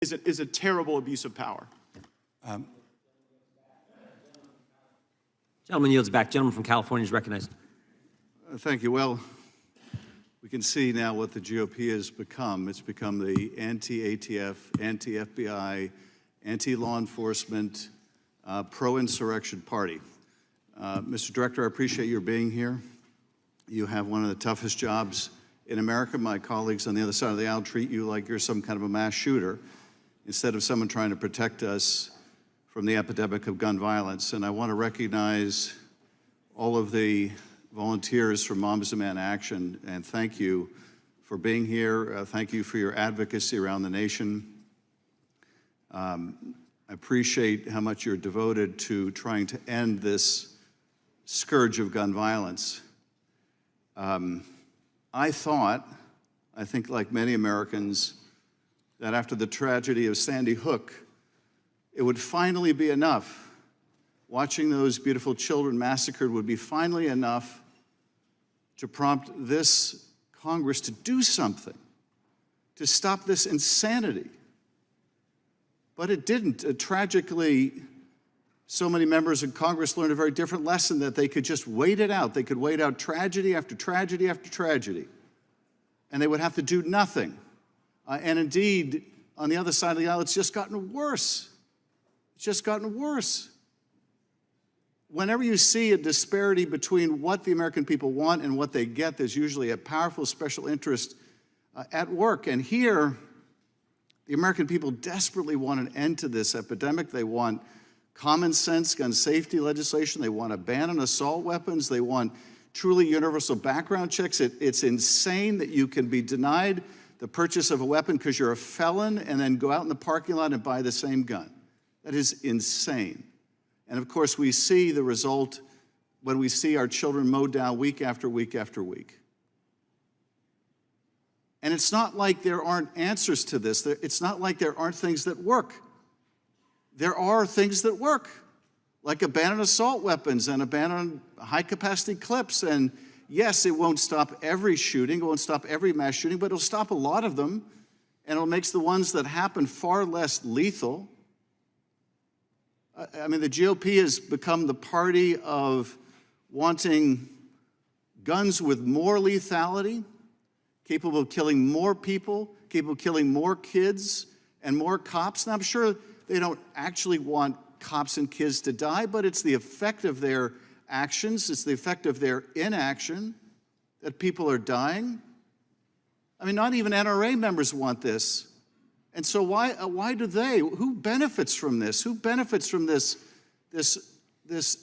is a terrible abuse of power. Gentleman yields back. Gentleman from California is recognized. Thank you. Well, we can see now what the GOP has become. It's become the anti-ATF, anti-FBI, anti-law enforcement, pro-insurrection party. Mr. Director, I appreciate your being here. You have one of the toughest jobs in America. My colleagues on the other side of the aisle treat you like you're some kind of a mass shooter instead of someone trying to protect us from the epidemic of gun violence. And I want to recognize all of the volunteers from Moms Demand Action, and thank you for being here. Thank you for your advocacy around the nation. I appreciate how much you're devoted to trying to end this scourge of gun violence. I think like many Americans, that after the tragedy of Sandy Hook, it would finally be enough. Watching those beautiful children massacred would be finally enough to prompt this Congress to do something, to stop this insanity. But it didn't. Tragically, so many members of Congress learned a very different lesson, that they could just wait it out. They could wait out tragedy after tragedy after tragedy, and they would have to do nothing. And indeed, on the other side of the aisle, it's just gotten worse. It's just gotten worse. Whenever you see a disparity between what the American people want and what they get, there's usually a powerful special interest at work. And here, the American people desperately want an end to this epidemic. They want common sense gun safety legislation. They want a ban on assault weapons. They want truly universal background checks. It's insane that you can be denied the purchase of a weapon because you're a felon and then go out in the parking lot and buy the same gun. That is insane. And of course, we see the result when we see our children mowed down week after week after week. And it's not like there aren't answers to this. It's not like there aren't things that work. There are things that work, like a ban on assault weapons and a ban on high-capacity clips. And yes, it won't stop every shooting, it won't stop every mass shooting, but it'll stop a lot of them, and it'll make the ones that happen far less lethal. I mean, the GOP has become the party of wanting guns with more lethality, capable of killing more people, capable of killing more kids and more cops. And I'm sure they don't actually want cops and kids to die, but it's the effect of their actions, it's the effect of their inaction that people are dying. I mean, not even NRA members want this. And so why do they? Who benefits from this? Who benefits from this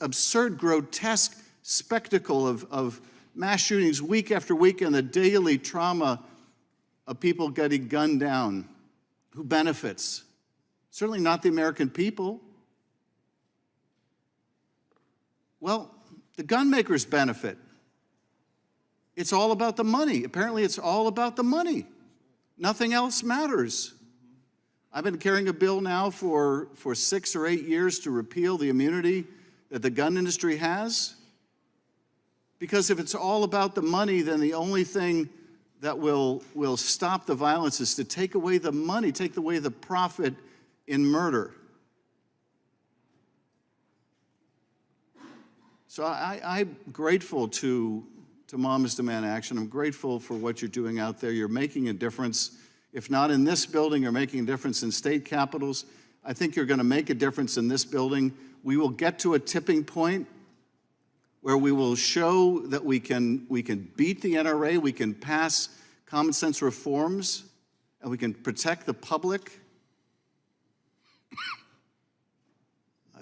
absurd, grotesque spectacle of mass shootings week after week and the daily trauma of people getting gunned down? Who benefits? Certainly not the American people. Well, the gun makers benefit. It's all about the money. Apparently, it's all about the money. Nothing else matters. I've been carrying a bill now for 6 or 8 years to repeal the immunity that the gun industry has. Because if it's all about the money, then the only thing that will stop the violence is to take away the money, take away the profit in murder. So I'm grateful to Moms Demand Action. I'm grateful for what you're doing out there. You're making a difference. If not in this building, you're making a difference in state capitals. I think you're going to make a difference in this building. We will get to a tipping point where we will show that we can beat the NRA, we can pass common sense reforms, and we can protect the public.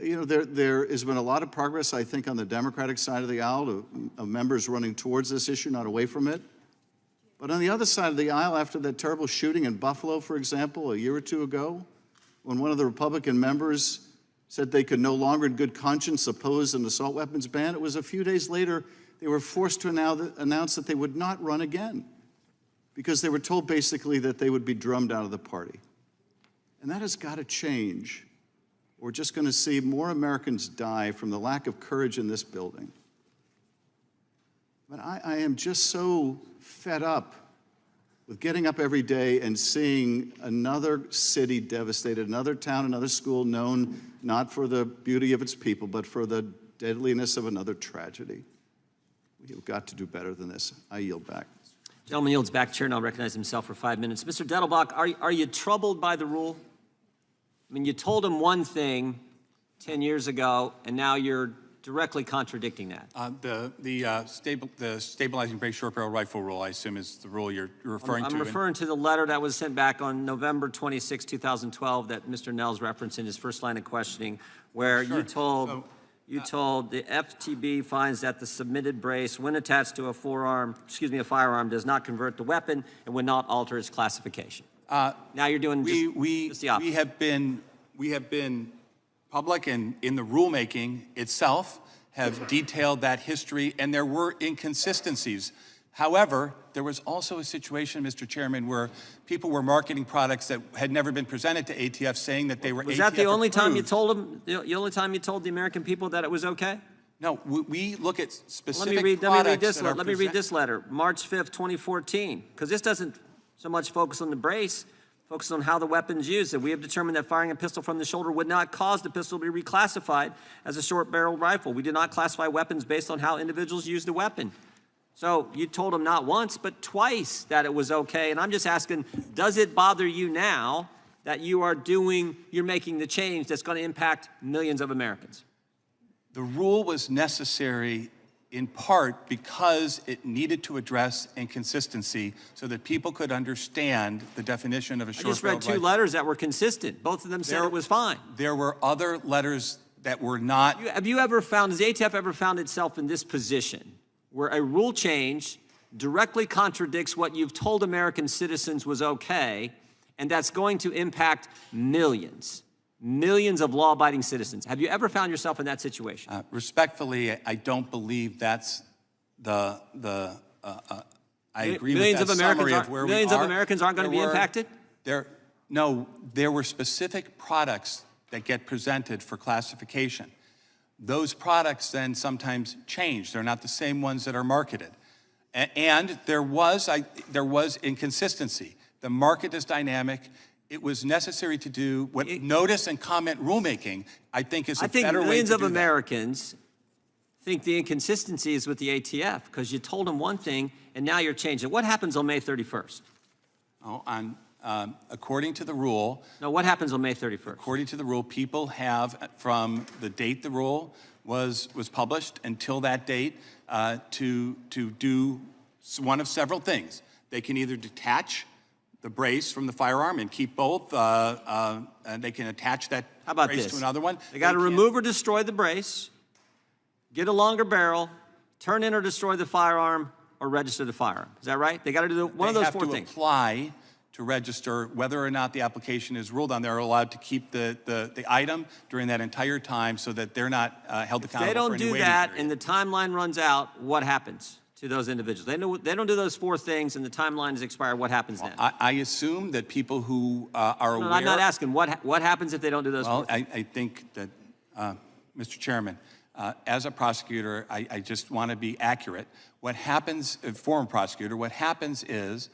You know, there has been a lot of progress, I think, on the Democratic side of the aisle of members running towards this issue, not away from it. But on the other side of the aisle, after that terrible shooting in Buffalo, for example, a year or two ago, when one of the Republican members said they could no longer in good conscience oppose an assault weapons ban, it was a few days later they were forced to announce that they would not run again because they were told basically that they would be drummed out of the party. And that has got to change. We're just going to see more Americans die from the lack of courage in this building. But I am just so fed up with getting up every day and seeing another city devastated, another town, another school known not for the beauty of its people, but for the deadliness of another tragedy. We've got to do better than this. I yield back. Gentleman yields back, Chair, and I'll recognize himself for 5 minutes. Mr. Dettelbach, are you troubled by the rule? I mean, you told him one thing 10 years ago, and now you're directly contradicting that. The stabilizing brake short barrel rifle rule, I assume, is the rule you're referring to. I'm referring to the letter that was sent back on November 26, 2012, that Mr. Nell's referenced in his first line of questioning, where you told the FTB finds that the submitted brace, when attached to a firearm, does not convert the weapon and would not alter its classification. Now you're doing just the opposite. We have been public and in the rulemaking itself have detailed that history, and there were inconsistencies. However, there was also a situation, Mr. Chairman, where people were marketing products that had never been presented to ATF, saying that they were ATF approved. Was that the only time you told them, the only time you told the American people that it was okay? No, we look at specific Let me read this letter, March 5th, 2014, because this doesn't so much focus on the brace, focus on how the weapon's used. And we have determined that firing a pistol from the shoulder would not cause the pistol to be reclassified as a short-barreled rifle. We do not classify weapons based on how individuals use the weapon. So you told them not once, but twice that it was okay. And I'm just asking, does it bother you now that you're making the change that's going to impact millions of Americans? The rule was necessary in part because it needed to address inconsistency so that people could understand the definition of a short-barreled rifle. I just read two letters that were consistent. Both of them said it was fine. There were other letters that were not. Has the ATF ever found itself in this position where a rule change directly contradicts what you've told American citizens was okay, and that's going to impact millions of law-abiding citizens? Have you ever found yourself in that situation? Respectfully, I don't believe that's I agree millions with that summary of where we are. Millions of Americans aren't going to be impacted? No, there were specific products that get presented for classification. Those products then sometimes change. They're not the same ones that are marketed. And there was inconsistency. The market is dynamic. It was necessary to do what notice and comment rulemaking, I think, is a better way to do that. I think millions of Americans think the inconsistency is with the ATF because you told them one thing and now you're changing. What happens on May 31st? According to the rule. No, what happens on May 31st? According to the rule, people have, from the date the rule was published until that date, to do one of several things. They can either detach the brace from the firearm and keep both, and they can attach that brace to another one. They got to remove or destroy the brace, get a longer barrel, turn in or destroy the firearm, or register the firearm. Is that right? They got to do one of those four things. They have to apply to register whether or not the application is ruled on. They're allowed to keep the item during that entire time so that they're not held accountable for any waiting period. If they don't do that and the timeline runs out, what happens to those individuals? They don't do those four things and the timeline is expired. What happens then? I assume that people who are aware. No, I'm not asking. What happens if they don't do those four things? I think that, Mr. Chairman, as a prosecutor, I just want to be accurate. What happens, former prosecutor, what happens is,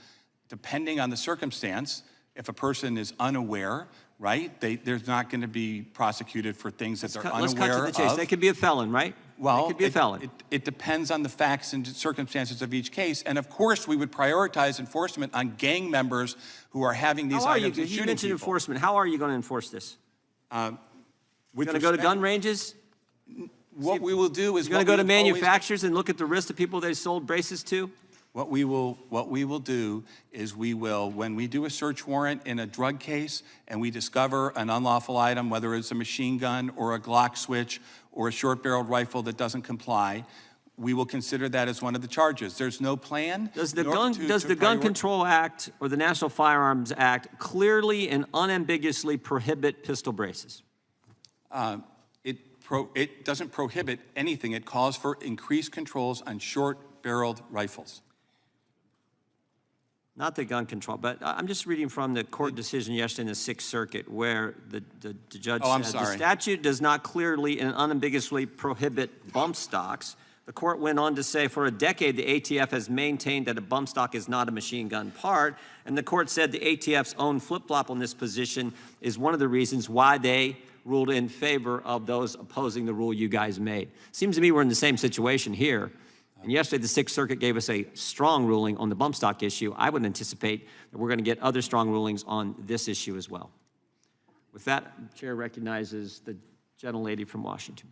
depending on the circumstance, if a person is unaware, right, they're not going to be prosecuted for things that they're unaware of. Let's cut to the chase. They could be a felon, right? Well, they could be a felon. It depends on the facts and circumstances of each case. And of course, we would prioritize enforcement on gang members who are having these items and shooting people. You mentioned enforcement. How are you going to enforce this? You're going to go to gun ranges? What we will do is... You're going to go to manufacturers and look at the risk of people they sold braces to? What we will do is when we do a search warrant in a drug case and we discover an unlawful item, whether it's a machine gun or a Glock switch or a short-barreled rifle that doesn't comply, we will consider that as one of the charges. There's no plan. Does the Gun Control Act or the National Firearms Act clearly and unambiguously prohibit pistol braces? It doesn't prohibit anything. It calls for increased controls on short-barreled rifles. Not the gun control, but I'm just reading from the court decision yesterday in the Sixth Circuit where the judge said the statute does not clearly and unambiguously prohibit bump stocks, The court went on to say, for a decade, the ATF has maintained that a bump stock is not a machine gun part, and the court said the ATF's own flip-flop on this position is one of the reasons why they ruled in favor of those opposing the rule you guys made. Seems to me we're in the same situation here. And yesterday, the Sixth Circuit gave us a strong ruling on the bump stock issue. I would anticipate that we're going to get other strong rulings on this issue as well. With that, the chair recognizes the gentlelady from Washington.